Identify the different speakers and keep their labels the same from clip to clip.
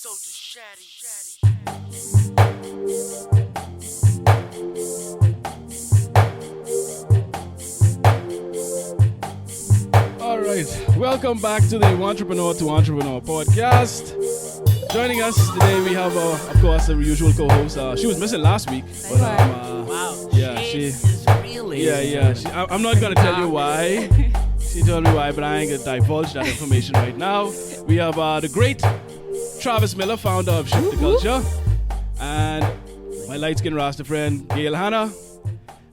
Speaker 1: Soldier Shaddy.
Speaker 2: All right, welcome back to the Wantrepreneur to Entrepreneur podcast. Joining us today, we have, of course, the usual co-host. She was missing last week, but
Speaker 1: Wow.
Speaker 2: yeah,
Speaker 1: she
Speaker 2: she,
Speaker 1: is really.
Speaker 2: yeah. I'm not gonna tell you why. She told me why, but I ain't gonna divulge that information right now. We have the great Travis Miller, founder of Shift the Culture, and my light-skinned Rasta friend Gail Hanna.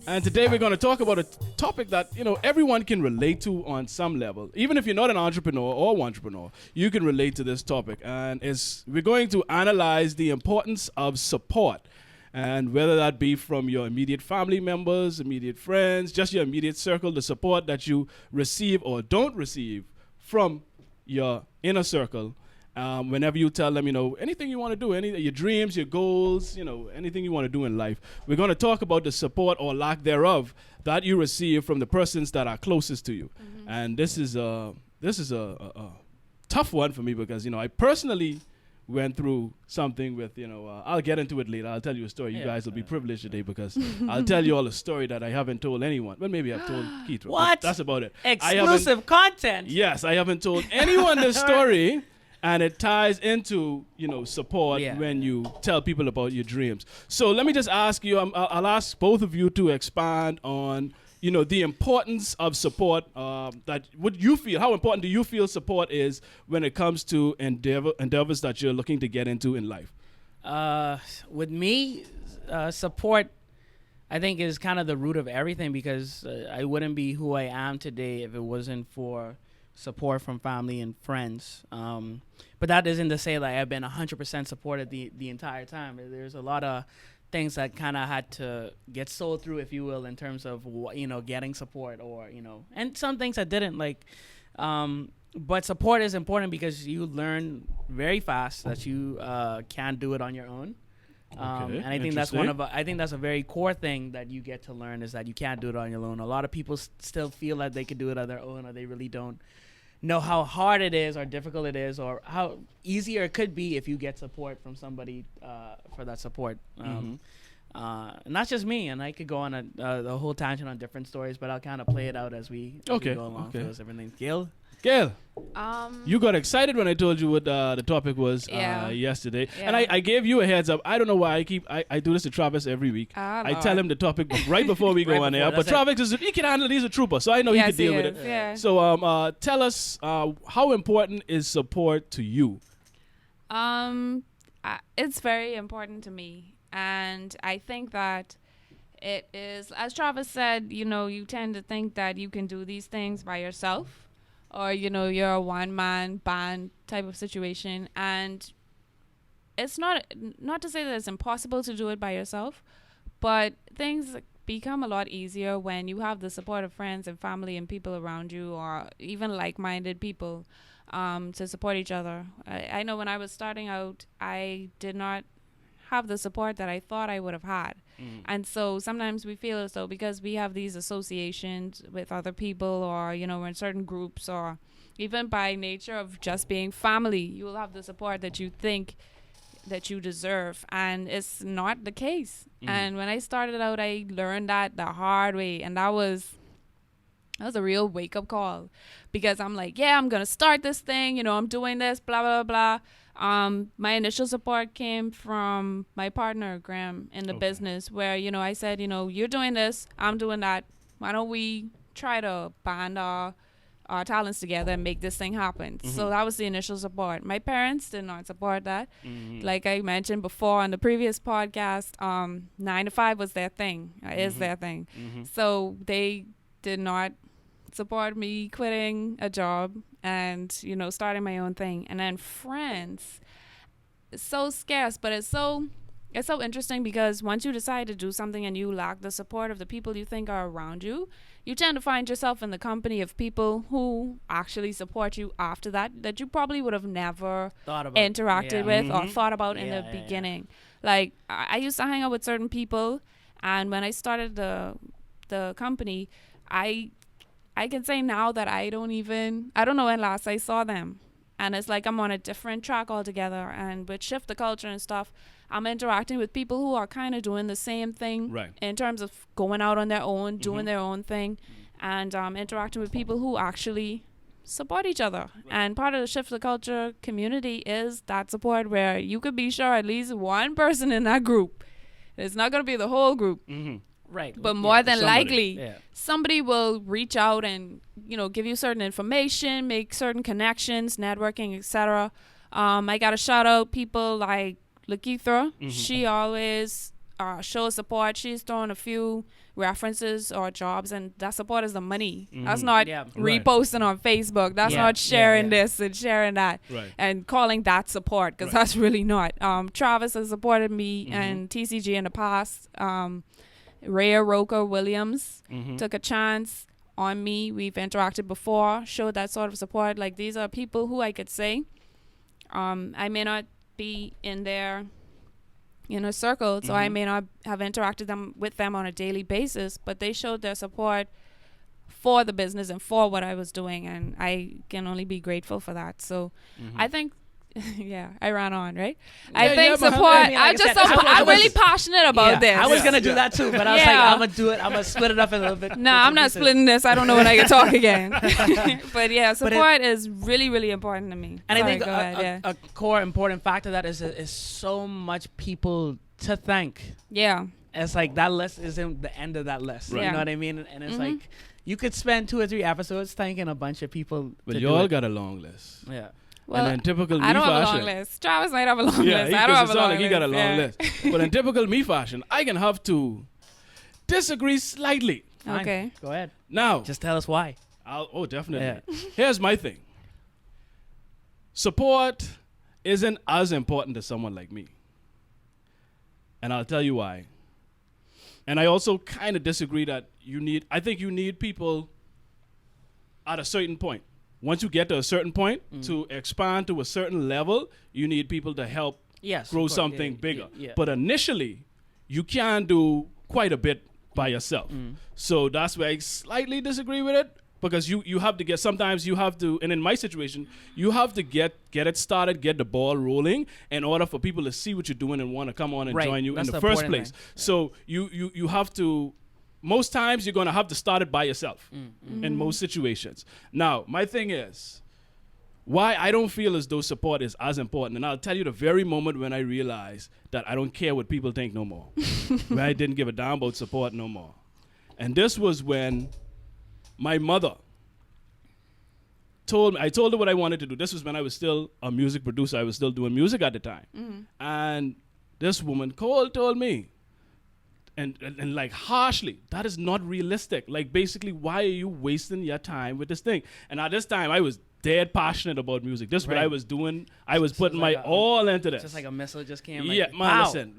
Speaker 2: And today we're going to talk about a topic that, everyone can relate to on some level. Even if you're not an entrepreneur or wantrepreneur, you can relate to this topic. And we're going to analyze the importance of support. And whether that be from your immediate family members, immediate friends, just your immediate circle, the support that you receive or don't receive from your inner circle. Whenever you tell them, anything you want to do, your dreams, your goals, anything you want to do in life, we're going to talk about the support or lack thereof that you receive from the persons that are closest to you. Mm-hmm. And this is a tough one for me because, I personally went through something with, I'll get into it later. I'll tell you a story. You guys will be privileged today because I'll tell you all a story that I haven't told anyone. Well, maybe I've told Keith.
Speaker 1: What?
Speaker 2: That's about it.
Speaker 1: Exclusive content.
Speaker 2: Yes, I haven't told anyone this story. And it ties into, support when you tell people about your dreams. So let me just ask you, I'll ask both of you to expand on, the importance of support. How important do you feel support is when it comes to endeavors that you're looking to get into in life?
Speaker 3: With me, support, I think, is kind of the root of everything because I wouldn't be who I am today if it wasn't for support from family and friends. But that isn't to say that I've been 100% supported the entire time. There's a lot of things that kind of had to get sold through, if you will, in terms of, getting support or, and some things I didn't like. But support is important because you learn very fast that you can do it on your own. And I think that's that's a very core thing that you get to learn is that you can't do it on your own. A lot of people still feel that they can do it on their own, or they really don't know how hard it is or difficult it is or how easier it could be if you get support from somebody for that support. And that's just me, and I could go on the whole tangent on different stories, but I'll kind of play it out as we go along for those different things.
Speaker 2: Gail, you got excited when I told you what the topic was yesterday, and I gave you a heads up. I don't know why I do this to Travis every week. I tell him the topic right before we go on air, but Travis he can handle it. He's a trooper, so I know he can deal with it.
Speaker 4: Yeah.
Speaker 2: So tell us how important is support to you?
Speaker 4: It's very important to me, and I think that it is, as Travis said, you tend to think that you can do these things by yourself. Or, you're a one-man band type of situation. And it's not to say that it's impossible to do it by yourself, but things become a lot easier when you have the support of friends and family and people around you, or even like-minded people to support each other. I know when I was starting out, I did not have the support that I thought I would have had. And so sometimes we feel as though because we have these associations with other people, or we're in certain groups, or even by nature of just being family, you will have the support that you think that you deserve, and it's not the case. And when I started out, I learned that the hard way, and that was a real wake-up call, because I'm like, I'm gonna start this thing, I'm doing this, blah blah blah. My initial support came from my partner, Graham, in the business, where, I said, you're doing this, I'm doing that. Why don't we try to band our talents together and make this thing happen? So that was the initial support. My parents did not support that. Like I mentioned before on the previous podcast, 9 to 5 was their thing, is their thing. So they did not support me quitting a job and starting my own thing. And then friends, it's so scarce, but it's so interesting, because once you decide to do something and you lack the support of the people you think are around you, you tend to find yourself in the company of people who actually support you after that you probably would have never interacted with or thought about in the beginning. Like I used to hang out with certain people, and when I started the company, I can say now that I don't know when last I saw them. and it's like I'm on a different track altogether. And with Shift the Culture and stuff, I'm interacting with people who are kind of doing the same thing
Speaker 2: Right.
Speaker 4: in terms of going out on their own, doing their own thing, and interacting with people who actually support each other. And part of the Shift the Culture community is that support where you could be sure at least one person in that group, it's not going to be the whole group,
Speaker 3: Right.
Speaker 4: but more than
Speaker 2: somebody.
Speaker 4: likely
Speaker 3: Yeah.
Speaker 4: somebody will reach out and, you know, give you certain information, make certain connections, networking, etc. I got to shout out people like Lakeithra. She always shows support. She's throwing a few references or jobs, and that support is the money. That's not
Speaker 3: Yeah.
Speaker 2: Right.
Speaker 4: reposting on Facebook. That's
Speaker 3: Yeah.
Speaker 4: not sharing
Speaker 3: Yeah.
Speaker 4: this and sharing that
Speaker 2: Right.
Speaker 4: and calling that support, because
Speaker 2: Right.
Speaker 4: that's really not. Travis has supported me and TCG in the past. Rhea Roker Williams took a chance on me. We've interacted before, showed that sort of support. Like, these are people who I could say I may not be in their inner circle, so I may not have interacted with them on a daily basis, but they showed their support for the business and for what I was doing, and I can only be grateful for that. So I think yeah, I ran on, right? I
Speaker 2: Yeah,
Speaker 4: think
Speaker 2: yeah, but
Speaker 4: support.
Speaker 3: I mean, like I
Speaker 4: I'm just
Speaker 3: said,
Speaker 4: I'm really passionate about
Speaker 3: Yeah,
Speaker 4: this.
Speaker 3: I was gonna
Speaker 2: Yeah.
Speaker 3: do that too, but I was like,
Speaker 4: Yeah.
Speaker 3: I'm gonna do it. I'm gonna split it up in a little bit.
Speaker 4: No, I'm not splitting this. I don't know when I can talk again. But yeah,
Speaker 3: But
Speaker 4: support is really, really important to me.
Speaker 3: And
Speaker 4: Sorry,
Speaker 3: I think
Speaker 4: go ahead,
Speaker 3: a core important factor that is so much people to thank.
Speaker 4: yeah.
Speaker 3: It's like that list isn't the end of that list.
Speaker 4: Right.
Speaker 3: You
Speaker 4: Yeah.
Speaker 3: know what I mean? And it's like you could spend 2 or 3 episodes thanking a bunch of people.
Speaker 2: But
Speaker 3: to
Speaker 2: you
Speaker 3: do
Speaker 2: all
Speaker 3: it.
Speaker 2: got a long list.
Speaker 3: Yeah.
Speaker 4: Well,
Speaker 2: and in typical me
Speaker 4: I don't have a
Speaker 2: fashion.
Speaker 4: long list. Travis might have a long
Speaker 2: Yeah,
Speaker 4: list. I don't have a long
Speaker 2: like
Speaker 4: list.
Speaker 2: he got a long
Speaker 4: Yeah.
Speaker 2: list. But in typical me fashion, I can have to disagree slightly.
Speaker 3: Fine.
Speaker 4: Okay.
Speaker 3: Go ahead.
Speaker 2: Now,
Speaker 3: Just tell us why.
Speaker 2: definitely. Here's my thing. Support isn't as important to someone like me. And I'll tell you why. And I also kind of disagree that I think you need people at a certain point. Once you get to a certain point, to expand to a certain level, you need people to help
Speaker 3: Yes.
Speaker 2: grow
Speaker 3: of course.
Speaker 2: something
Speaker 3: Yeah,
Speaker 2: bigger.
Speaker 3: yeah.
Speaker 2: But initially, you can do quite a bit by yourself. So that's where I slightly disagree with it, because you have to get, sometimes you have to, and in my situation, you have to get it started, get the ball rolling in order for people to see what you're doing and want to come on and
Speaker 3: Right.
Speaker 2: join you
Speaker 3: That's
Speaker 2: in the
Speaker 3: the
Speaker 2: first
Speaker 3: important
Speaker 2: place.
Speaker 3: thing.
Speaker 2: So you have to, most times you're going to have to start it by yourself in most situations. Now, my thing is, why I don't feel as though support is as important, and I'll tell you the very moment when I realized that I don't care what people think no more. When I didn't give a damn about support no more. And this was when my mother I told her what I wanted to do. This was when I was still a music producer. I was still doing music at the time. And this woman told me, and like harshly, that is not realistic. Like, basically, why are you wasting your time with this thing? And at this time, I was dead passionate about music. This is what
Speaker 3: Right.
Speaker 2: I was doing. I was putting
Speaker 3: like
Speaker 2: my
Speaker 3: a-
Speaker 2: all into this.
Speaker 3: Just like a missile just came. Like,
Speaker 2: Yeah, man,
Speaker 3: pow.
Speaker 2: listen.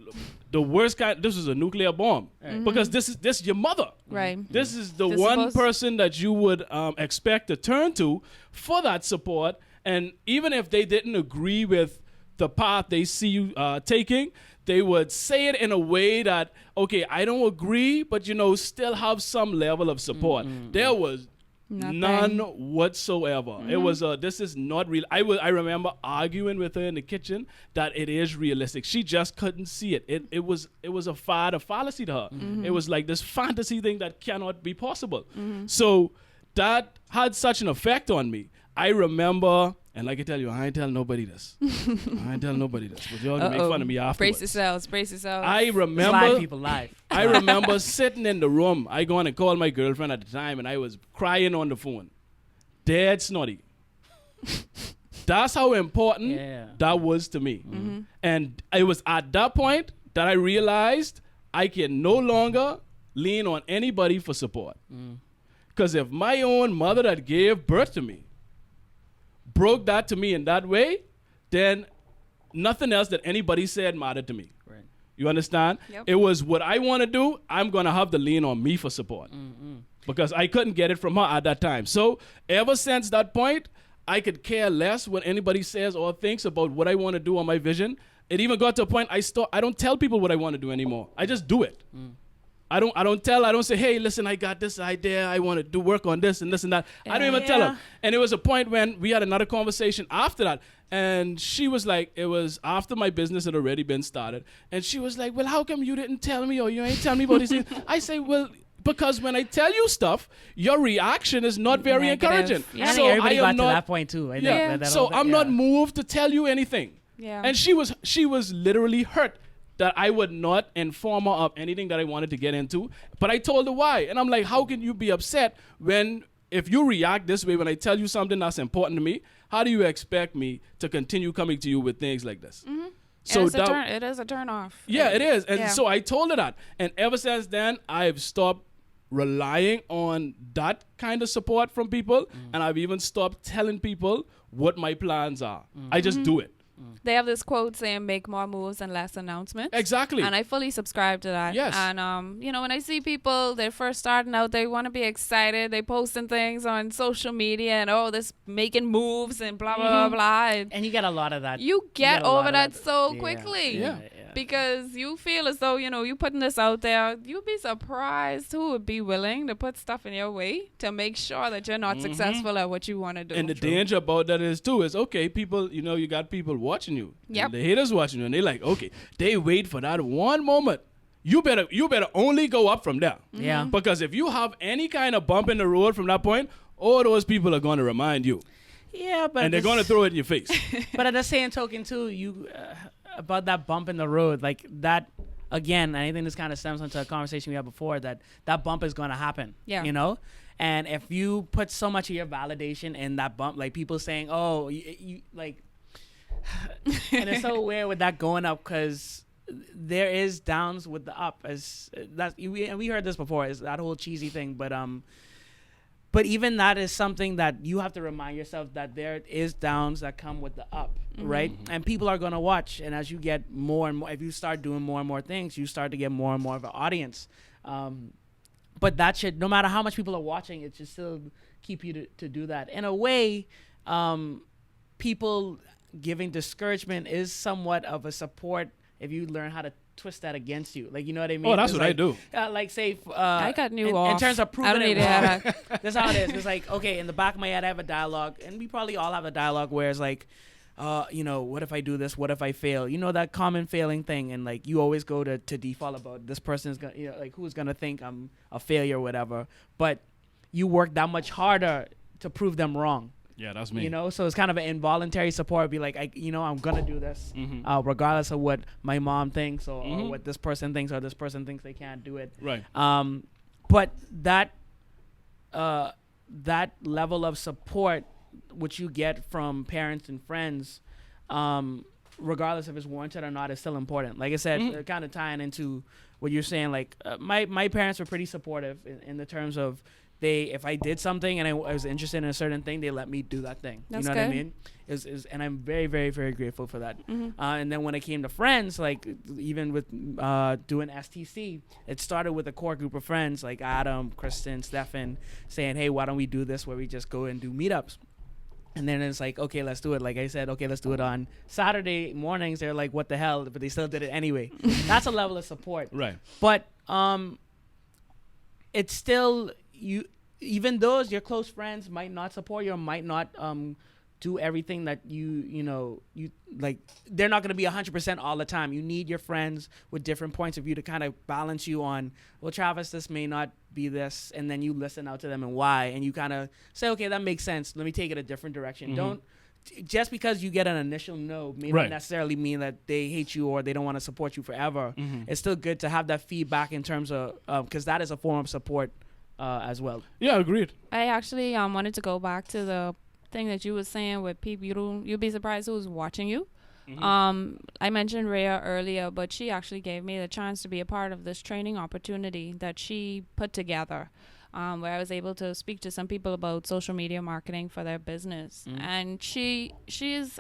Speaker 2: The worst kind, this was a nuclear bomb. Because this is your mother.
Speaker 4: Right.
Speaker 2: This is the
Speaker 4: This is
Speaker 2: one
Speaker 4: supposed-
Speaker 2: person that you would expect to turn to for that support. And even if they didn't agree with the path they see you taking, they would say it in a way that, okay, I don't agree, but, still have some level of support. There was
Speaker 4: Nothing.
Speaker 2: none whatsoever. It was this is not real. I remember arguing with her in the kitchen that it is realistic. She just couldn't see it. It was a fallacy to her. It was like this fantasy thing that cannot be possible. So that had such an effect on me. I remember, and like I tell you, I ain't tell nobody this. I ain't tell nobody this. But y'all can make fun of me afterwards.
Speaker 4: Brace yourselves. Brace yourselves.
Speaker 2: I
Speaker 3: Live,
Speaker 2: remember
Speaker 3: people, live.
Speaker 2: I remember sitting in the room. I go on and call my girlfriend at the time, and I was crying on the phone. Dead snotty. That's how important
Speaker 3: Yeah.
Speaker 2: that was to me. And it was at that point that I realized I can no longer lean on anybody for support. Because if my own mother that gave birth to me broke that to me in that way, then nothing else that anybody said mattered to me.
Speaker 3: Right.
Speaker 2: You understand?
Speaker 4: Yep.
Speaker 2: It was what I want to do. I'm going to have to lean on me for support because I couldn't get it from her at that time. So ever since that point, I could care less what anybody says or thinks about what I want to do on my vision. It even got to a point I don't tell people what I want to do anymore. I just do it. I don't say, hey, listen, I got this idea. I want to do work on this and this and that. I don't even tell her. And it was a point when we had another conversation after that. And she was like, it was after my business had already been started. And she was like, well, how come you didn't tell me or you ain't tell me about these things? I say, well, because when I tell you stuff, your reaction is not very encouraging.
Speaker 3: I think everybody got to that point too. I think
Speaker 2: so I'm not moved to tell you anything.
Speaker 4: Yeah.
Speaker 2: And she was literally hurt that I would not inform her of anything that I wanted to get into. But I told her why. And I'm like, how can you be upset if you react this way when I tell you something that's important to me? How do you expect me to continue coming to you with things like this?
Speaker 4: Mm-hmm.
Speaker 2: So
Speaker 4: it is a turn off.
Speaker 2: Yeah, it is. And so I told her that. And ever since then, I've stopped relying on that kind of support from people. And I've even stopped telling people what my plans are. I just do it.
Speaker 4: They have this quote saying, make more moves and less announcements.
Speaker 2: Exactly.
Speaker 4: And I fully subscribe to that.
Speaker 2: Yes.
Speaker 4: And, when I see people, they're first starting out, they want to be excited. They posting things on social media and, this making moves and blah, blah, blah, blah.
Speaker 3: And you get a lot of that.
Speaker 4: You get over that so
Speaker 3: Yeah.
Speaker 4: quickly.
Speaker 2: Yeah.
Speaker 4: Because you feel as though, you putting this out there. You'd be surprised who would be willing to put stuff in your way to make sure that you're not successful at what you want to do.
Speaker 2: And the danger about that is okay, people, you got people watching you.
Speaker 4: Yep.
Speaker 2: And the haters watching you. And they like, okay, they wait for that one moment. You better only go up from there.
Speaker 3: Yeah.
Speaker 2: Because if you have any kind of bump in the road from that point, all those people are going to remind you.
Speaker 3: Yeah, but
Speaker 2: And they're going to throw it in your face.
Speaker 3: But at the same token, too, you about that bump in the road, like that, again, I think this kind of stems into a conversation we had before, that bump is going to happen.
Speaker 4: Yeah.
Speaker 3: And if you put so much of your validation in that bump, like people saying, oh, you like, and it's so weird with that going up because there is downs with the up. We heard this before, is that whole cheesy thing, but even that is something that you have to remind yourself that there is downs that come with the up, right? And people are going to watch. And as you get more and more, if you start doing more and more things, you start to get more and more of an audience. But that should, no matter how much people are watching, it should still keep you to do that. In a way, people giving discouragement is somewhat of a support if you learn how to twist that against you. Like, you know what I mean?
Speaker 2: Oh, that's what I do.
Speaker 3: Like, say,
Speaker 4: I got new
Speaker 3: in terms of proving
Speaker 4: I don't
Speaker 3: it
Speaker 4: need
Speaker 3: wrong.
Speaker 4: to
Speaker 3: That's how it is. It's like, okay, in the back of my head, I have a dialogue, and we probably all have a dialogue where it's like, what if I do this? What if I fail? You know, that common failing thing. And like, you always go to default about this person's going to, like, who's going to think I'm a failure or whatever. But you work that much harder to prove them wrong.
Speaker 2: Yeah, that's me.
Speaker 3: So it's kind of an involuntary support. Be like, I'm going to do this regardless of what my mom thinks or what this person thinks or this person thinks they can't do it.
Speaker 2: Right.
Speaker 3: But that level of support which you get from parents and friends, regardless if it's warranted or not, is still important. Like I said, kind of tying into what you're saying, like my parents were pretty supportive in the terms of if I did something and I was interested in a certain thing, they let me do that thing.
Speaker 4: That's
Speaker 3: you know
Speaker 4: good.
Speaker 3: what I mean? And I'm very, very, very grateful for that. And then when it came to friends, like even with doing STC, it started with a core group of friends like Adam, Kristen, Stefan, saying, hey, why don't we do this where we just go and do meetups? And then it's like, okay, let's do it. Like I said, okay, let's do it on Saturday mornings. They're like, what the hell? But they still did it anyway. That's a level of support.
Speaker 2: Right.
Speaker 3: But it's still, even those your close friends might not support you or might not do everything that you like. They're not going to be 100% all the time. You need your friends with different points of view to kind of balance you on, well, Travis, this may not be this, and then you listen out to them and why, and you kind of say, okay, that makes sense. Let me take it a different direction. Don't just because you get an initial no may not necessarily mean that they hate you or they don't want to support you forever. It's still good to have that feedback in terms of because that is a form of support as well.
Speaker 2: Yeah, agreed.
Speaker 4: I actually wanted to go back to the thing that you were saying with people. You'd be surprised who's watching you. I mentioned Rhea earlier, but she actually gave me the chance to be a part of this training opportunity that she put together, where I was able to speak to some people about social media marketing for their business. And she's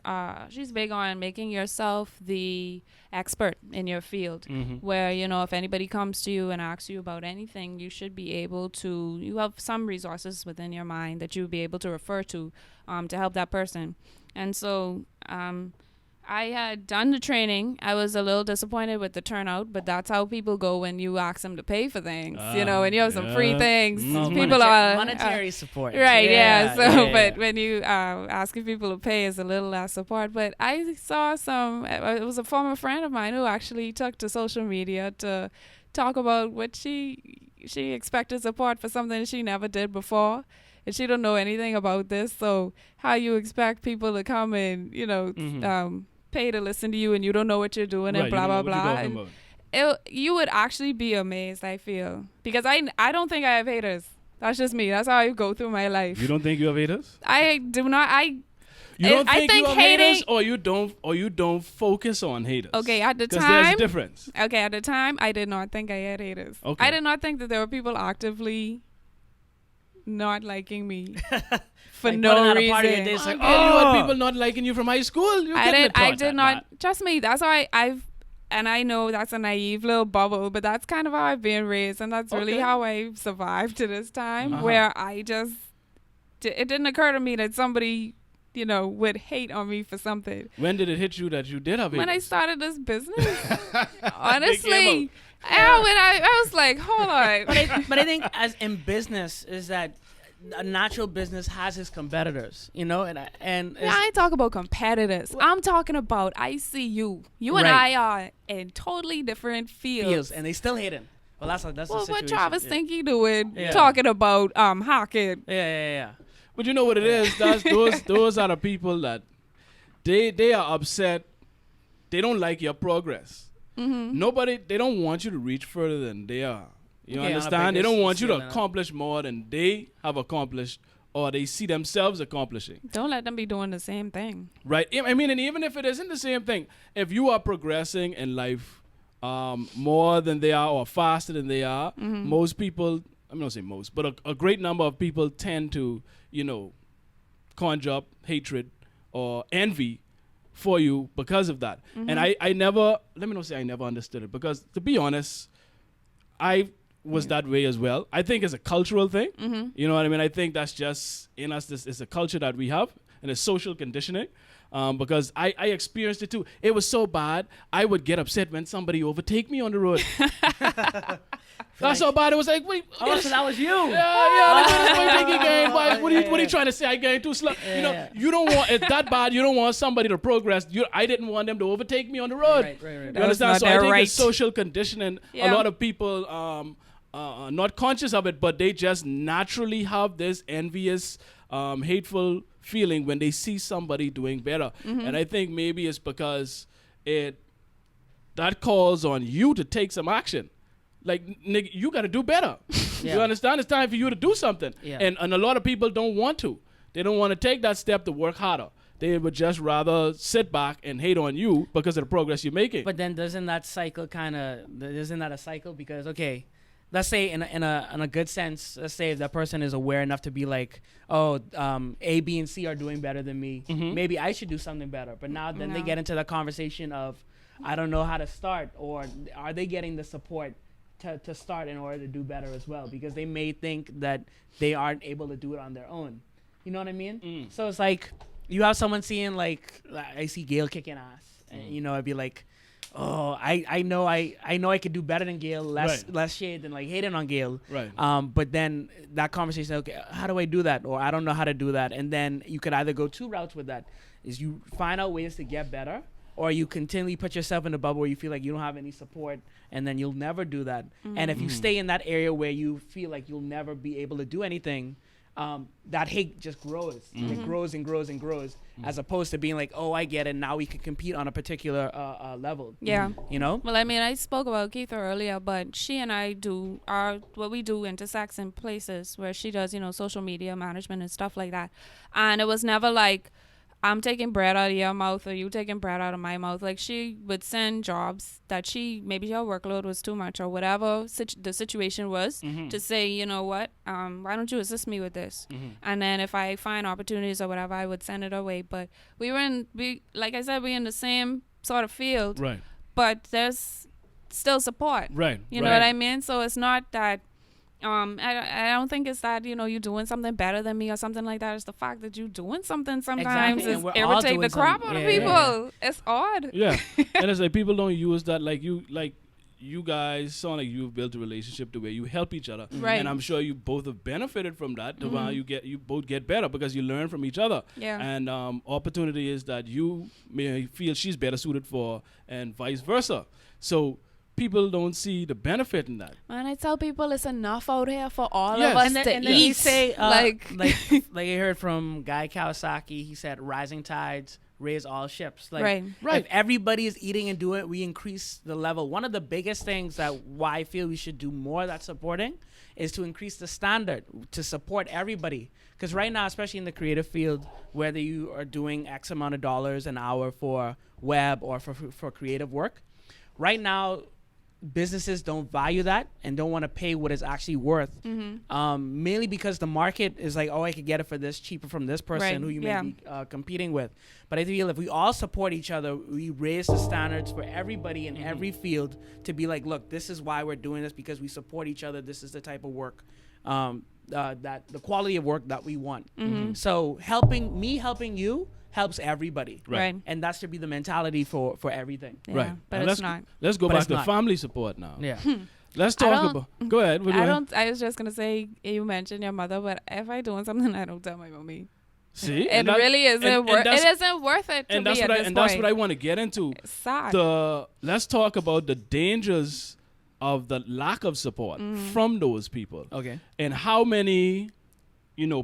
Speaker 4: big on making yourself the expert in your field, where, if anybody comes to you and asks you about anything, you should be able to, you have some resources within your mind that you would be able to refer to help that person. And so I had done the training. I was a little disappointed with the turnout, but that's how people go when you ask them to pay for things, and you have some free things. People are
Speaker 3: monetary support.
Speaker 4: Right, yeah. So, but
Speaker 3: yeah.
Speaker 4: when you asking people to pay is a little less support. But I saw it was a former friend of mine who actually took to social media to talk about what she expected support for something she never did before. And she don't know anything about this. So how you expect people to come and, pay to listen to you and you don't know what you're doing and blah, blah, blah. You would actually be amazed, I feel. Because I don't think I have haters. That's just me. That's how I go through my life.
Speaker 2: You don't think you have haters?
Speaker 4: I do not.
Speaker 2: You don't think
Speaker 4: you
Speaker 2: have haters, or you don't focus on haters?
Speaker 4: Okay, at the time.
Speaker 2: Because there's a difference.
Speaker 4: Okay, at the time, I did not think I had haters.
Speaker 2: Okay.
Speaker 4: I did not think that there were people actively not liking me for no reason.
Speaker 2: You had people not liking you from high school.
Speaker 4: I did not. Trust me. That's why and I know that's a naive little bubble, but that's kind of how I've been raised, and that's really how I've survived to this time, where it didn't occur to me that somebody, would hate on me for something.
Speaker 2: When did it hit you that you did have haters?
Speaker 4: When I started this business. Honestly. When I was like, hold on.
Speaker 3: But I think as in business is that a natural business has its competitors, and
Speaker 4: I ain't talking about competitors. I'm talking about I see you. You and I are in totally different fields.
Speaker 3: And they still hate him. Well, that's the situation.
Speaker 4: What Travis think he doing talking about hockey?
Speaker 3: Yeah.
Speaker 2: But you know what it is? Those are the people that they are upset. They don't like your progress. Mm-hmm. They don't want you to reach further than they are. You understand? They don't want you to accomplish more than they have accomplished or they see themselves accomplishing.
Speaker 4: Don't let them be doing the same thing.
Speaker 2: Right. I mean, and even if it isn't the same thing, if you are progressing in life more than they are or faster than they are, most people, I'm not saying most, but a great number of people tend to, conjure up hatred or envy for you because of that. And I never, let me not say I never understood it, because to be honest, I was that way as well. I think it's a cultural thing. You know what I mean? I think that's just in us. This is a culture that we have, and it's social conditioning. Because I experienced it too. It was so bad, I would get upset when somebody overtake me on the road. That's so bad. It was like, wait.
Speaker 3: Oh, so that was you.
Speaker 2: What are you trying to say? I going too slow. You don't want it that bad. You don't want somebody to progress. I didn't want them to overtake me on the road.
Speaker 3: Right.
Speaker 2: You understand? So I think it's social conditioning. A lot of people are not conscious of it, but they just naturally have this envious, hateful feeling when they see somebody doing better. And I think maybe it's because that calls on you to take some action. Like, nigga, you got to do better. You understand? It's time for you to do something. And a lot of people don't want to. They don't want to take that step to work harder. They would just rather sit back and hate on you because of the progress you're making.
Speaker 3: But then isn't that a cycle? Because, okay, let's say in a good sense, let's say if that person is aware enough to be like, A, B, and C are doing better than me. Maybe I should do something better. But now then they get into the conversation of, I don't know how to start, or are they getting the support to start in order to do better as well? Because they may think that they aren't able to do it on their own. You know what I mean? So it's like you have someone seeing, like, I see Gail kicking ass, and I'd be like, oh, I know I could do better than Gail, less shade than like hating on Gail.
Speaker 2: Right.
Speaker 3: But then that conversation, okay, how do I do that? Or I don't know how to do that. And then you could either go two routes with that. Is you find out ways to get better, or you continually put yourself in a bubble where you feel like you don't have any support, and then you'll never do that. And if you stay in that area where you feel like you'll never be able to do anything, that hate just grows. It grows and grows and grows, as opposed to being like, oh, I get it, now we can compete on a particular level.
Speaker 4: Well, I mean, I spoke about Keitha earlier, but she and I what we do intersects in places where she does social media management and stuff like that. And it was never like, I'm taking bread out of your mouth or you taking bread out of my mouth. Like, she would send jobs that maybe her workload was too much or whatever the situation was, to say, you know what, why don't you assist me with this? And then if I find opportunities or whatever, I would send it away. But like I said, we're in the same sort of field,
Speaker 2: right?
Speaker 4: But there's still support,
Speaker 2: right?
Speaker 4: You know what I mean? So it's not that I don't think it's that, you doing something better than me or something like that. It's the fact that you doing something sometimes
Speaker 3: Exactly, and
Speaker 4: is
Speaker 3: we're all
Speaker 4: irritate
Speaker 3: doing
Speaker 4: the crap
Speaker 3: something.
Speaker 4: out of
Speaker 3: Yeah,
Speaker 4: people.
Speaker 3: yeah.
Speaker 4: It's odd.
Speaker 2: Yeah, and it's like people don't use that. You guys sound like you've built a relationship to where you help each other,
Speaker 4: Right.
Speaker 2: and I'm sure you both have benefited from that. To where you both get better because you learn from each other.
Speaker 4: Yeah.
Speaker 2: And opportunity is that you may feel she's better suited for, and vice versa. So people don't see the benefit in that.
Speaker 4: And I tell people it's enough out here for all
Speaker 2: Yes.
Speaker 4: of us
Speaker 3: And then,
Speaker 4: to
Speaker 3: and then you
Speaker 4: eat.
Speaker 3: say,
Speaker 4: like,
Speaker 3: like I heard from Guy Kawasaki, he said, rising tides raise all ships. Like,
Speaker 4: Right.
Speaker 3: if everybody is eating and doing it, we increase the level. One of the biggest things that why I feel we should do more of that supporting is to increase the standard to support everybody. Because right now, especially in the creative field, whether you are doing X amount of dollars an hour for web or for creative work, right now, businesses don't value that and don't want to pay what it's actually worth. Mainly because the market is like, oh, I could get it for this cheaper from this person
Speaker 4: Right,
Speaker 3: who you
Speaker 4: yeah.
Speaker 3: may be competing with. But I feel if we all support each other, we raise the standards for everybody in every field to be like, look, this is why we're doing this, because we support each other. This is the type of work, that the quality of work that we want. So helping you helps everybody.
Speaker 4: Right.
Speaker 3: And that should be the mentality for everything.
Speaker 4: Yeah,
Speaker 2: Right.
Speaker 4: but
Speaker 2: Now
Speaker 4: it's not.
Speaker 2: Let's go
Speaker 3: But
Speaker 2: back
Speaker 3: it's
Speaker 2: to
Speaker 3: not.
Speaker 2: family support now.
Speaker 3: Yeah.
Speaker 2: Let's
Speaker 4: I
Speaker 2: talk
Speaker 4: don't-
Speaker 2: about. Go ahead.
Speaker 4: I was just gonna say, you mentioned your mother, but if I doing something, I don't tell my mommy.
Speaker 2: See,
Speaker 4: It
Speaker 2: And that-
Speaker 4: really isn't
Speaker 2: and
Speaker 4: worth. It
Speaker 2: that's-
Speaker 4: isn't worth it to
Speaker 2: And
Speaker 4: me
Speaker 2: that's
Speaker 4: at
Speaker 2: what
Speaker 4: this
Speaker 2: that's
Speaker 4: point.
Speaker 2: what I want to get into.
Speaker 4: It's sad.
Speaker 2: Let's talk about the dangers of the lack of support from those people,
Speaker 3: Okay.
Speaker 2: and how many,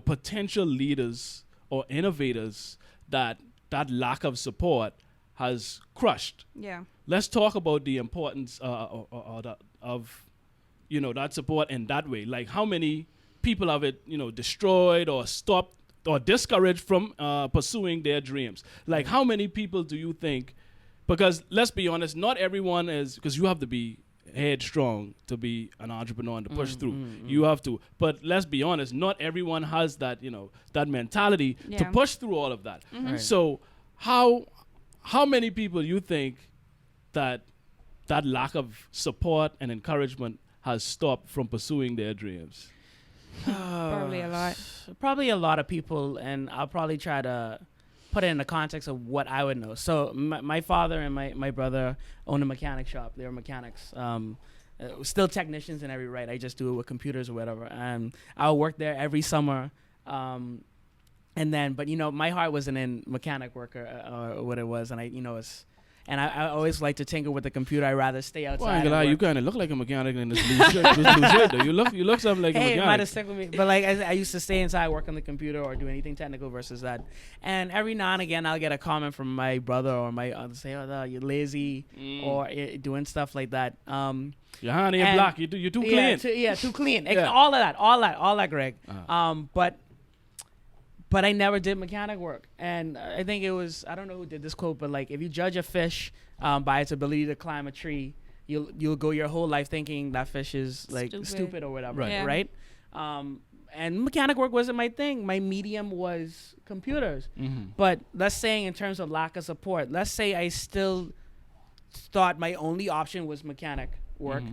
Speaker 2: potential leaders or innovators that lack of support has crushed.
Speaker 4: Yeah.
Speaker 2: Let's talk about the importance of that support in that way. Like how many people have it destroyed or stopped or discouraged from pursuing their dreams. Like how many people do you think? Because let's be honest, not everyone is, because you have to be headstrong to be an entrepreneur and to push through. You have to. But let's be honest, not everyone has that that mentality to
Speaker 4: Yeah.
Speaker 2: push through all of that.
Speaker 3: Right.
Speaker 2: So how many people you think that lack of support and encouragement has stopped from pursuing their dreams?
Speaker 4: Probably a lot.
Speaker 3: Probably a lot of people, and I'll probably try to put it in the context of what I would know. So my father and my brother own a mechanic shop. They were mechanics. Still technicians in every right. I just do it with computers or whatever. And I'll work there every summer. And then, but my heart wasn't in mechanic work or what it was. And I always like to tinker with the computer. I'd rather stay outside.
Speaker 2: Well, I ain't
Speaker 3: and
Speaker 2: gonna lie, you
Speaker 3: work.
Speaker 2: kind of look like a mechanic in this blue shirt. This blue shirt, though. You look something like a
Speaker 3: Hey, it might
Speaker 2: mechanic.
Speaker 3: have stuck with me. But like I used to stay inside, work on the computer, or do anything technical versus that. And every now and again, I'll get a comment from my brother or my other say, "Oh, you're lazy," or doing stuff like that.
Speaker 2: Your hand ain't
Speaker 3: and-
Speaker 2: black. You're too clean.
Speaker 3: Too clean.
Speaker 2: Yeah.
Speaker 3: All of that, Greg.
Speaker 2: Uh-huh.
Speaker 3: But I never did mechanic work, and I think it was, I don't know who did this quote, but like if you judge a fish by its ability to climb a tree, you'll go your whole life thinking that fish is like stupid or whatever,
Speaker 2: Right.
Speaker 4: Yeah.
Speaker 3: right? And mechanic work wasn't my thing. My medium was computers. But let's say in terms of lack of support, let's say I still thought my only option was mechanic work,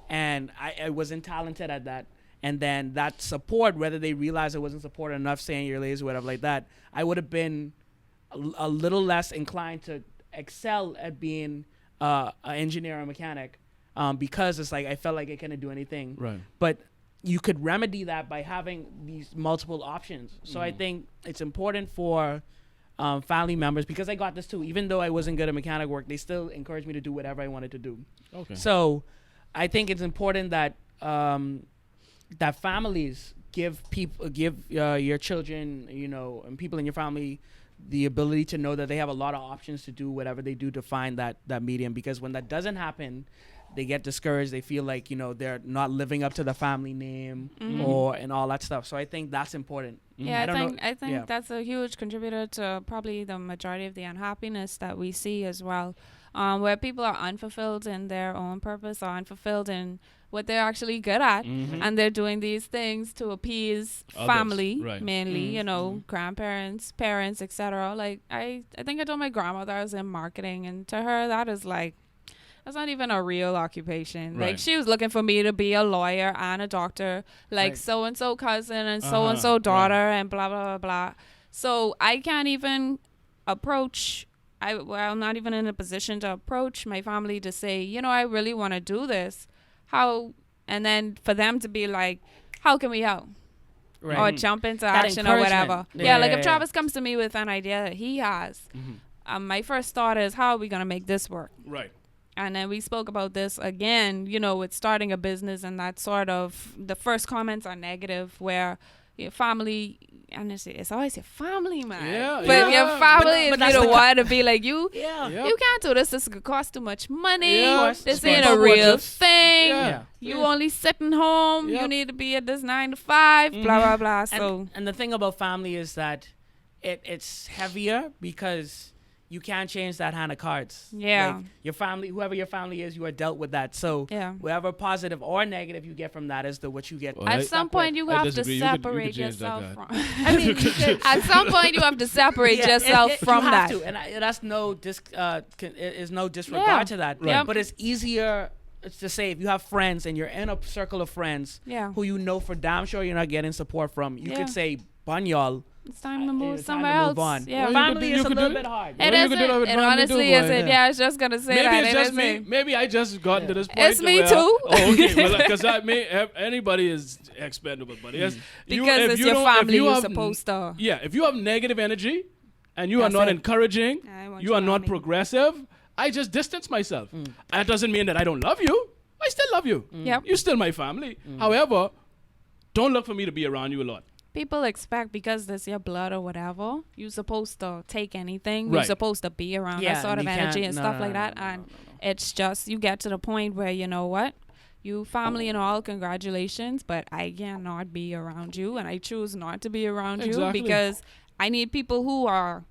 Speaker 3: and I wasn't talented at that. And then that support, whether they realized it wasn't support enough, saying you're lazy or whatever like that, I would have been a little less inclined to excel at being an engineer or mechanic because it's like I felt like I couldn't do anything.
Speaker 2: Right.
Speaker 3: But you could remedy that by having these multiple options. So I think it's important for family members, because I got this too. Even though I wasn't good at mechanic work, they still encouraged me to do whatever I wanted to do.
Speaker 2: Okay.
Speaker 3: So I think it's important that that families give your children, and people in your family the ability to know that they have a lot of options to do whatever they do to find that medium. Because when that doesn't happen, they get discouraged. They feel like, they're not living up to the family name and all that stuff. So I think that's important.
Speaker 4: Yeah, I think
Speaker 3: yeah.
Speaker 4: that's a huge contributor to probably the majority of the unhappiness that we see as well, where people are unfulfilled in their own purpose or unfulfilled in what they're actually good at, and they're doing these things to appease
Speaker 2: Others,
Speaker 4: family,
Speaker 2: right.
Speaker 4: mainly, grandparents, parents, etc. Like I think I told my grandmother I was in marketing, and to her that is like That's not even a real occupation. Like
Speaker 2: Right.
Speaker 4: she was looking for me to be a lawyer and a doctor, like
Speaker 3: Right.
Speaker 4: so and so cousin and so and so daughter and blah blah blah blah. So I can't even approach. I'm not even in a position to approach my family to say, you know, I really want to do this. How? And then for them to be like, how can we help?
Speaker 3: Right.
Speaker 4: Or jump into
Speaker 3: That
Speaker 4: action or whatever.
Speaker 3: encouragement.
Speaker 4: Yeah, like
Speaker 3: Yeah,
Speaker 4: if
Speaker 3: yeah.
Speaker 4: Travis comes to me with an idea that he has, my first thought is, how are we going to make this work?
Speaker 2: Right.
Speaker 4: And then we spoke about this again, you know, with starting a business and that sort of, the first comments are negative where your family, and it's always your family, man.
Speaker 2: Yeah,
Speaker 4: But
Speaker 2: yeah.
Speaker 4: your family
Speaker 3: But
Speaker 4: is
Speaker 3: that's
Speaker 4: the
Speaker 3: the
Speaker 4: one to be like, you
Speaker 3: Yeah.
Speaker 2: Yep.
Speaker 4: you can't do this. This could cost too much money.
Speaker 2: Yeah.
Speaker 4: This
Speaker 2: Spend
Speaker 4: ain't a
Speaker 2: so
Speaker 4: real
Speaker 2: much.
Speaker 4: thing.
Speaker 2: Yeah.
Speaker 4: You only sitting home.
Speaker 2: Yep.
Speaker 4: You need to be at this 9 to 5. Blah blah blah. So
Speaker 3: And the thing about family is that it's heavier because you can't change that hand of cards.
Speaker 4: Yeah.
Speaker 3: Like your family, whoever your family is, you are dealt with that. So
Speaker 4: Yeah.
Speaker 3: whatever positive or negative you get from that is what you get.
Speaker 2: Well,
Speaker 4: at
Speaker 2: I-
Speaker 4: some point you
Speaker 2: I
Speaker 4: have
Speaker 2: disagree.
Speaker 4: to
Speaker 2: You could
Speaker 4: separate
Speaker 2: change that
Speaker 4: yourself
Speaker 2: guy.
Speaker 4: from.
Speaker 3: I mean, you could-
Speaker 4: At some point you have to separate
Speaker 3: Yeah,
Speaker 4: yourself from
Speaker 3: you have
Speaker 4: that.
Speaker 3: to, and that's is no disregard
Speaker 4: Yeah.
Speaker 3: to that.
Speaker 4: Right.
Speaker 3: But it's easier to say if you have friends and you're in a circle of friends
Speaker 4: Yeah.
Speaker 3: who you know for damn sure you're not getting support from. You
Speaker 4: Yeah.
Speaker 3: could say, "Bun y'all."
Speaker 4: It's time to move
Speaker 3: It's time
Speaker 4: somewhere
Speaker 3: to
Speaker 4: else.
Speaker 3: move on.
Speaker 4: Yeah.
Speaker 2: Well,
Speaker 3: Family
Speaker 2: you
Speaker 3: is a
Speaker 2: could
Speaker 3: little
Speaker 2: do
Speaker 3: bit hard.
Speaker 4: It
Speaker 2: Well, you
Speaker 4: isn't.
Speaker 2: could do that with
Speaker 4: It
Speaker 2: family too,
Speaker 4: honestly
Speaker 2: boy.
Speaker 4: isn't. Yeah, I was just gonna say
Speaker 2: Maybe
Speaker 4: that.
Speaker 2: it's
Speaker 4: It
Speaker 2: just me.
Speaker 4: isn't.
Speaker 2: Maybe I just gotten to this point.
Speaker 4: It's me
Speaker 2: where-
Speaker 4: too.
Speaker 2: Oh, okay. Well, because anybody is expendable, buddy. Yes.
Speaker 4: Because
Speaker 2: if
Speaker 4: it's
Speaker 2: you
Speaker 4: your
Speaker 2: don't- if
Speaker 4: family,
Speaker 2: you
Speaker 4: you're
Speaker 2: have-
Speaker 4: supposed to.
Speaker 2: Yeah, if you have negative energy and you are
Speaker 3: That's
Speaker 2: not
Speaker 3: it.
Speaker 2: encouraging,
Speaker 4: I want
Speaker 2: you
Speaker 4: your
Speaker 2: are not
Speaker 4: mommy.
Speaker 2: progressive, I just distance myself. That doesn't mean that I don't love you. I still love you.
Speaker 4: Yep.
Speaker 2: You're still my family. However, don't look for me to be around you a lot.
Speaker 4: People expect because this your blood or whatever, you're supposed to take anything.
Speaker 2: Right.
Speaker 4: You're supposed to be around
Speaker 3: Yeah,
Speaker 4: that sort
Speaker 3: and
Speaker 4: of
Speaker 3: you
Speaker 4: energy
Speaker 3: can't-
Speaker 4: and
Speaker 3: no,
Speaker 4: stuff
Speaker 3: no,
Speaker 4: like
Speaker 3: no,
Speaker 4: that.
Speaker 3: no,
Speaker 4: And
Speaker 3: no, no.
Speaker 4: it's just you get to the point where you know what, you family and all, congratulations, but I cannot be around you, and I choose not to be around
Speaker 2: Exactly.
Speaker 4: you because I need people who are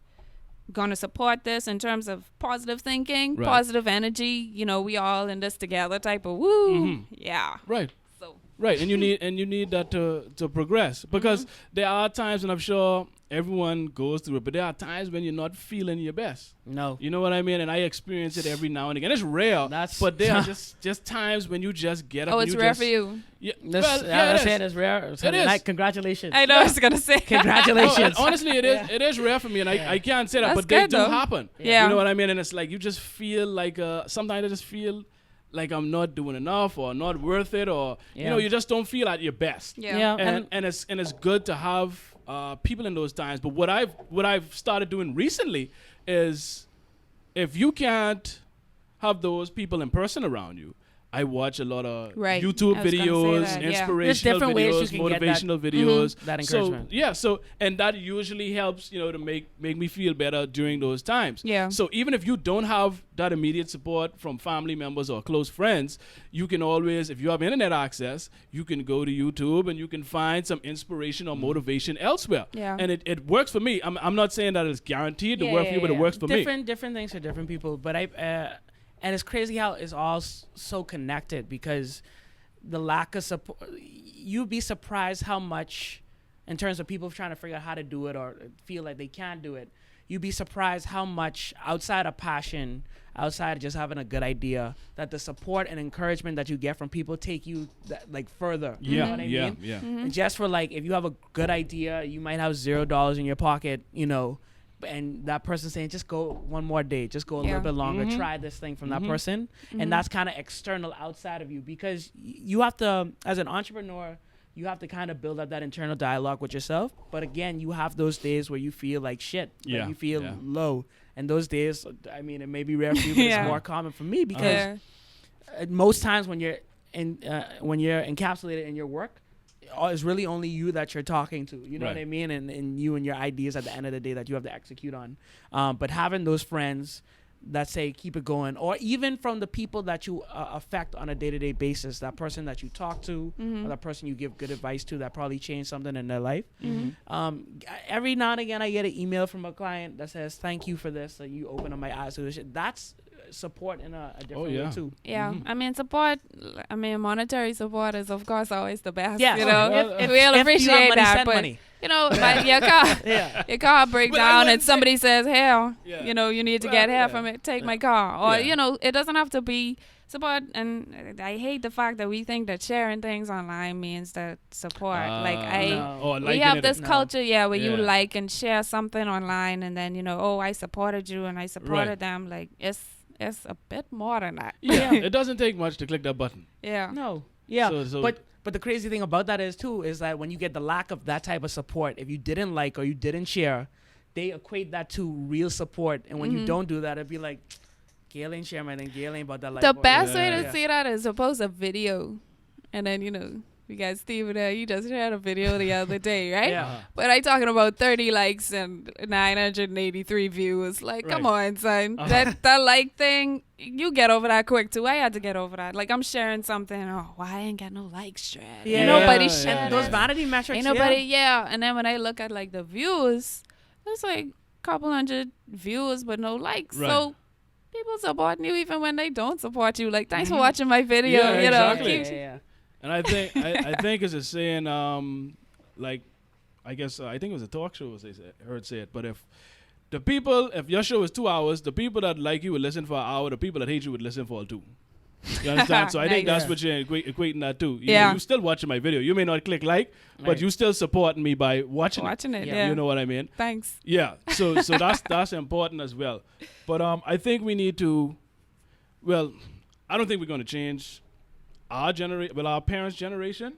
Speaker 4: gonna support this in terms of positive thinking,
Speaker 2: Right.
Speaker 4: positive energy. You know, we all in this together type of woo.
Speaker 2: Mhm.
Speaker 4: Yeah.
Speaker 2: Right.
Speaker 4: So
Speaker 2: Right, and you need that to progress because there are times, and I'm sure everyone goes through it, but there are times when you're not feeling your best.
Speaker 3: No.
Speaker 2: You know what I mean? And I experience it every now and again. It's rare,
Speaker 3: That's-
Speaker 2: but there are just times when you just get up.
Speaker 4: oh,
Speaker 2: and
Speaker 4: it's
Speaker 2: you
Speaker 4: rare
Speaker 2: just,
Speaker 4: for you.
Speaker 2: Yeah,
Speaker 3: This,
Speaker 2: well, yeah,
Speaker 3: that's
Speaker 2: it
Speaker 3: it.
Speaker 2: is.
Speaker 3: It's rare.
Speaker 2: It is.
Speaker 3: Congratulations.
Speaker 4: I know I was gonna say.
Speaker 3: Congratulations.
Speaker 2: No, and honestly, it is rare for me, and I can't say that,
Speaker 4: That's
Speaker 2: but they
Speaker 4: good,
Speaker 2: do
Speaker 4: though.
Speaker 2: happen.
Speaker 4: Yeah.
Speaker 2: You know what I mean? And it's like you just feel like sometimes I just feel like I'm not doing enough or not worth it, or you
Speaker 3: Yeah.
Speaker 2: know, you just don't feel at your best.
Speaker 4: Yeah.
Speaker 3: Yeah.
Speaker 2: And it's good to have people in those times. But what I've started doing recently is if you can't have those people in person around you, I watch a lot of
Speaker 4: Right.
Speaker 2: YouTube
Speaker 4: I was gonna say
Speaker 2: videos,
Speaker 4: that, yeah.
Speaker 2: inspirational
Speaker 3: There's different ways
Speaker 2: videos,
Speaker 3: you can get that-
Speaker 2: motivational videos.
Speaker 3: that
Speaker 2: So
Speaker 3: encouragement.
Speaker 2: yeah, and that usually helps, you know, to make me feel better during those times.
Speaker 4: Yeah.
Speaker 2: So even if you don't have that immediate support from family members or close friends, you can always, if you have internet access, you can go to YouTube and you can find some inspiration or motivation elsewhere.
Speaker 4: Yeah.
Speaker 2: And it works for me. I'm not saying that it's guaranteed to work for you, but it works for me.
Speaker 3: Different things for different people. But and it's crazy how it's all so connected because the lack of support. You'd be surprised how much, in terms of people trying to figure out how to do it or feel like they can't do it. You'd be surprised how much outside of passion, outside of just having a good idea, that the support and encouragement that you get from people take you further. You know what I mean?
Speaker 2: yeah.
Speaker 3: And just for like, if you have a good idea, you might have $0 in your pocket, you know, and that person saying, just go one more day, just go a
Speaker 4: Yeah.
Speaker 3: little bit longer, try this thing from that person. And that's kind of external outside of you because you have to, as an entrepreneur, you have to kind of build up that internal dialogue with yourself. But again, you have those days where you feel like shit, like
Speaker 2: Yeah,
Speaker 3: you feel
Speaker 2: yeah.
Speaker 3: low. And those days, I mean, it may be rare for you, but
Speaker 4: Yeah.
Speaker 3: it's more common for me because
Speaker 4: Yeah.
Speaker 3: most times when you're encapsulated in your work, it's really only you that you're talking to. You know what
Speaker 2: Right.
Speaker 3: I mean? And you and your ideas at the end of the day that you have to execute on. But having those friends that say keep it going, or even from the people that you affect on a day-to-day basis, that person that you talk to, or that person you give good advice to that probably changed something in their life. Every now and again I get an email from a client that says thank you for this, and you open up my eyes to this shit. That's support in a different
Speaker 2: yeah.
Speaker 3: way too.
Speaker 4: Yeah,
Speaker 2: Mhm.
Speaker 4: I mean support. I mean monetary support is of course always the best.
Speaker 3: Yeah,
Speaker 4: you know,
Speaker 2: well,
Speaker 4: we'll
Speaker 3: If you
Speaker 4: appreciate
Speaker 3: have money,
Speaker 4: that.
Speaker 3: send
Speaker 4: But
Speaker 3: money.
Speaker 4: you know, like your car,
Speaker 3: Yeah.
Speaker 4: your car breaks
Speaker 2: But I
Speaker 4: down,
Speaker 2: wouldn't
Speaker 4: and somebody says, "Hell,
Speaker 2: Yeah.
Speaker 4: you know, you need to
Speaker 2: Well,
Speaker 4: get hair
Speaker 2: yeah.
Speaker 4: from it. Take
Speaker 2: Yeah.
Speaker 4: my car." Or
Speaker 2: Yeah.
Speaker 4: you know, it doesn't have to be support. And I hate the fact that we think that sharing things online means that support. Like
Speaker 3: no.
Speaker 2: Or
Speaker 4: we
Speaker 2: liking
Speaker 4: have
Speaker 2: it.
Speaker 4: this
Speaker 3: No.
Speaker 4: culture, where you
Speaker 2: Yeah.
Speaker 4: like and share something online, and then you know, oh, I supported you and I supported
Speaker 2: Right.
Speaker 4: them. Like it's a bit more than that.
Speaker 2: Yeah, it doesn't take much to click that button.
Speaker 4: Yeah.
Speaker 3: No. Yeah.
Speaker 2: So-
Speaker 3: But the crazy thing about that is too is that when you get the lack of that type of support, if you didn't like or you didn't share, they equate that to real support. And when you
Speaker 4: Mhm.
Speaker 3: don't do that, it'd be like, Gail ain't sharing my thing. Gail ain't about that life.
Speaker 4: The
Speaker 3: or-
Speaker 4: best way to
Speaker 3: Yeah.
Speaker 4: see that is to post a video, and then you know, we got Steven there. You just shared a video the other day, right?
Speaker 3: Yeah.
Speaker 4: But I talking about 30 likes and 983 views. Like, come on, son. That like thing, you get over that quick too. I had to get over that. Like, I'm sharing something. Oh, why I ain't got no likes, Strad?
Speaker 3: Yeah.
Speaker 4: Ain't nobody
Speaker 2: Yeah.
Speaker 4: sharing
Speaker 3: And those
Speaker 4: this.
Speaker 3: vanity metrics.
Speaker 4: Ain't nobody, And then when I look at like the views, it's like a couple hundred views but no likes.
Speaker 2: Right.
Speaker 4: So people supporting you even when they don't support you. Like, thanks for watching my video.
Speaker 2: Yeah,
Speaker 4: you know,
Speaker 2: exactly.
Speaker 3: Yeah,
Speaker 4: keep-
Speaker 3: yeah.
Speaker 2: And I think I think it's a saying, like, I guess I think it was a talk show they said, heard say it. But if your show is 2 hours, the people that like you would listen for an hour. The people that hate you would listen for 2. You understand? So I think
Speaker 4: Nice.
Speaker 2: that's what you're equating that to.
Speaker 4: Yeah.
Speaker 2: You still watching my video. You may not click like, but
Speaker 3: Right.
Speaker 2: you still supporting me by watching
Speaker 4: watching it.
Speaker 3: Yeah.
Speaker 4: Yeah.
Speaker 2: You know what I mean?
Speaker 4: Thanks.
Speaker 2: Yeah. So that's important as well. But I think we need to. Well, I don't think we're going to change our parents' generation.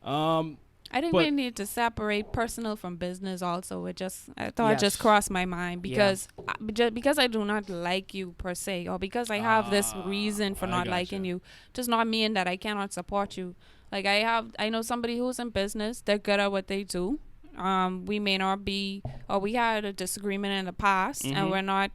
Speaker 4: I think
Speaker 2: But-
Speaker 4: we need to separate personal from business also. I thought it
Speaker 3: Yes.
Speaker 4: just crossed my mind because because I do not like you per se, or because I have this reason for
Speaker 2: I
Speaker 4: not
Speaker 2: gotcha.
Speaker 4: liking you, does not mean that I cannot support you. Like I know somebody who's in business, they're good at what they do. We may not be, or we had a disagreement in the past and we're not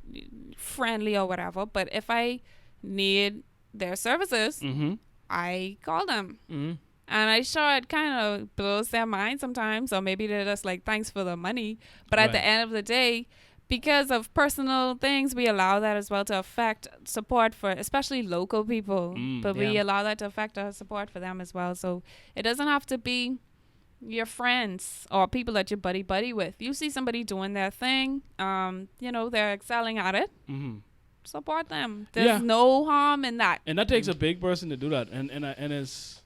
Speaker 4: friendly or whatever, but if I need their services,
Speaker 2: Mm-hmm.
Speaker 4: I call them.
Speaker 3: Mhm.
Speaker 4: And I sure it kind of blows their mind sometimes, or maybe they're just like, thanks for the money. But at the
Speaker 2: Right.
Speaker 4: end of the day, because of personal things, we allow that as well to affect support for especially local people. But we
Speaker 3: Yeah.
Speaker 4: allow that to affect our support for them as well. So it doesn't have to be your friends or people that you're buddy with. You see somebody doing their thing, they're excelling at it.
Speaker 2: Mm-hmm.
Speaker 4: Support them. There's
Speaker 2: Yeah.
Speaker 4: no harm in that.
Speaker 2: And that takes a big person to do that. And it's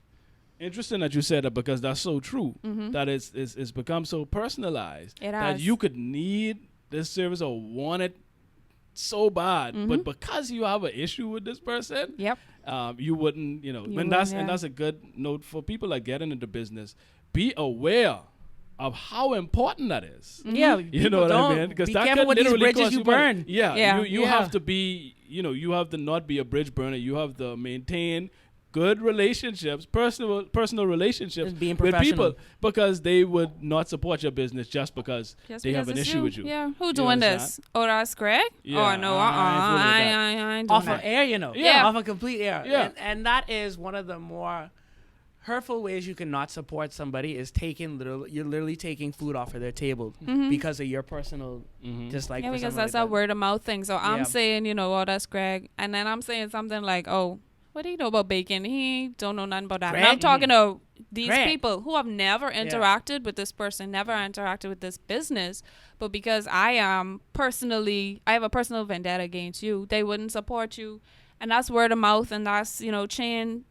Speaker 2: interesting that you said that because that's so true. That it's become so personalized
Speaker 4: It
Speaker 2: that
Speaker 4: has.
Speaker 2: you could need this service or want it so bad, but because you have an issue with this person,
Speaker 4: Yep.
Speaker 2: you wouldn't, and
Speaker 4: wouldn't,
Speaker 2: that's
Speaker 4: yeah.
Speaker 2: a good note for people that get into business. Be aware of how important that is.
Speaker 3: Yeah,
Speaker 2: You know what I mean? Because
Speaker 3: Be
Speaker 2: that
Speaker 3: careful
Speaker 2: can
Speaker 3: with these
Speaker 2: literally
Speaker 3: bridges
Speaker 2: cost
Speaker 3: you
Speaker 2: money.
Speaker 3: burn.
Speaker 2: Yeah,
Speaker 4: Yeah.
Speaker 2: you
Speaker 3: Yeah.
Speaker 2: have to be, you have to not be a bridge burner. You have to maintain good relationships, personal relationships
Speaker 3: Just being
Speaker 2: with
Speaker 3: professional.
Speaker 2: people because they would not support your business just because
Speaker 4: Just
Speaker 2: they have
Speaker 4: because
Speaker 2: an
Speaker 4: it's
Speaker 2: issue with you.
Speaker 4: Yeah. Who
Speaker 2: You
Speaker 4: doing
Speaker 2: understand?
Speaker 4: this? Oh, that's Greg?
Speaker 2: Yeah,
Speaker 4: Oh, no.
Speaker 2: I ain't fooling with that.
Speaker 4: I ain't doing
Speaker 3: Off of
Speaker 4: that.
Speaker 3: air, you know.
Speaker 4: Yeah.
Speaker 3: Off of complete air.
Speaker 2: Yeah.
Speaker 3: And that is one of the more hurtful ways you can not support somebody is you're literally taking food off of their table because of your personal dislike.
Speaker 4: Yeah,
Speaker 3: for
Speaker 4: because
Speaker 3: something
Speaker 4: that's
Speaker 3: like
Speaker 4: a
Speaker 3: that.
Speaker 4: word of mouth thing. So
Speaker 3: Yeah.
Speaker 4: I'm saying, oh, that's Greg. And then I'm saying something like, oh, what do you know about bacon? He don't know nothing about that. And I'm
Speaker 3: Greg?
Speaker 4: talking to these
Speaker 3: Greg.
Speaker 4: people who have never interacted with this person, never interacted with this business. But because I have a personal vendetta against you, they wouldn't support you. And that's word of mouth, and that's, chain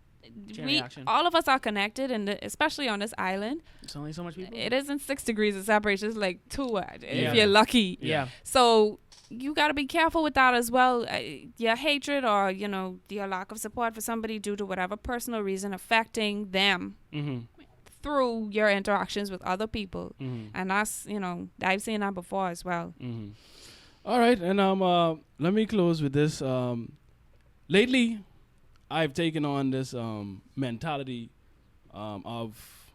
Speaker 3: reaction.
Speaker 4: all of us are connected, and especially on this island,
Speaker 3: It's only so much people.
Speaker 4: it isn't 6 degrees of separation. It's like 2
Speaker 3: Yeah.
Speaker 4: if you're lucky.
Speaker 3: Yeah.
Speaker 4: So you got to be careful with that as well. Your hatred or, your lack of support for somebody due to whatever personal reason affecting them through your interactions with other people. And that's, I've seen that before as well.
Speaker 2: All right, and let me close with this. Lately, I've taken on this mentality of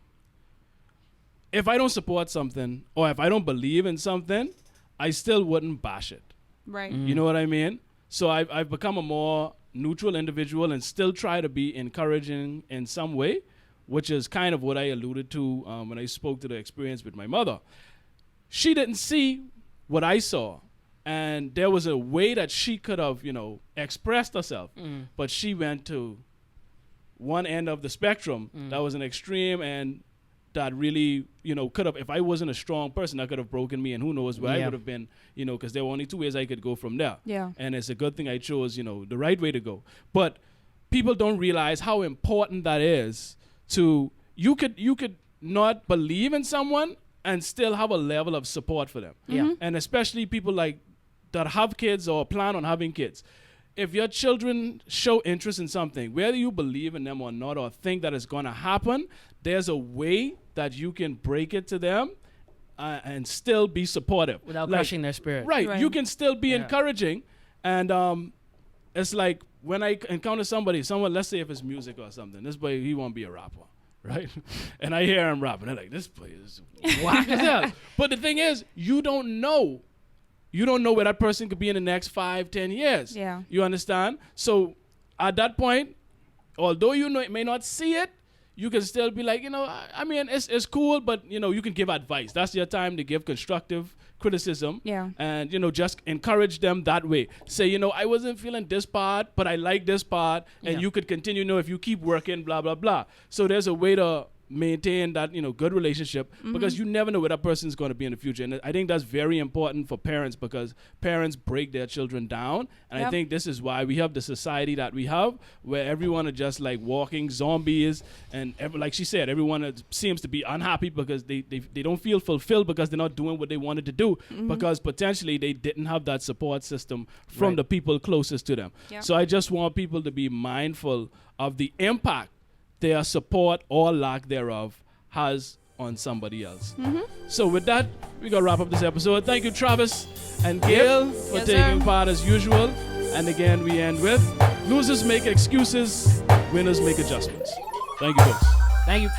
Speaker 2: if I don't support something or if I don't believe in something, I still wouldn't bash it.
Speaker 4: Right.
Speaker 2: You know what I mean? So I've become a more neutral individual and still try to be encouraging in some way, which is kind of what I alluded to when I spoke to the experience with my mother. She didn't see what I saw. And there was a way that she could have, expressed herself. But she went to one end of the spectrum that was an extreme, and that really, could have, if I wasn't a strong person, that could have broken me, and who knows where I would have been, because there were only two ways I could go from there.
Speaker 4: Yeah.
Speaker 2: And it's a good thing I chose, the right way to go. But people don't realize how important that is to, you could not believe in someone and still have a level of support for them.
Speaker 3: Yeah.
Speaker 2: And especially people like that have kids or plan on having kids. If your children show interest in something, whether you believe in them or not, or think that it's going to happen, there's a way that you can break it to them and still be supportive.
Speaker 3: Without crushing their spirit.
Speaker 2: Right. You can still be encouraging. And it's like when I encounter someone, let's say if it's music or something, this boy, he won't be a rapper. Right? And I hear him rapping. They're like, this boy is whack as hell. But the thing is, you don't know. You don't know where that person could be in the next 5-10 years.
Speaker 4: Yeah.
Speaker 2: You understand? So at that point, although may not see it, you can still be like, I mean, it's cool, but, you can give advice. That's your time to give constructive criticism.
Speaker 4: Yeah.
Speaker 2: And, just encourage them that way. Say, I wasn't feeling this part, but I like this part. And you could continue, if you keep working, blah, blah, blah. So there's a way to maintain that, good relationship because you never know where that person's going to be in the future. And I think that's very important for parents because parents break their children down. And I think this is why we have the society that we have where everyone are just like walking zombies. And like she said, everyone seems to be unhappy because they don't feel fulfilled because they're not doing what they wanted to do because potentially they didn't have that support system from the people closest to them.
Speaker 4: Yep.
Speaker 2: So I just want people to be mindful of the impact their support or lack thereof has on somebody else. So with that, we're going to wrap up this episode. Thank you, Travis and Gail, for
Speaker 4: Yes,
Speaker 2: taking
Speaker 4: sir.
Speaker 2: part as usual. And again, we end with losers make excuses, winners make adjustments. Thank you, folks.
Speaker 3: Thank you.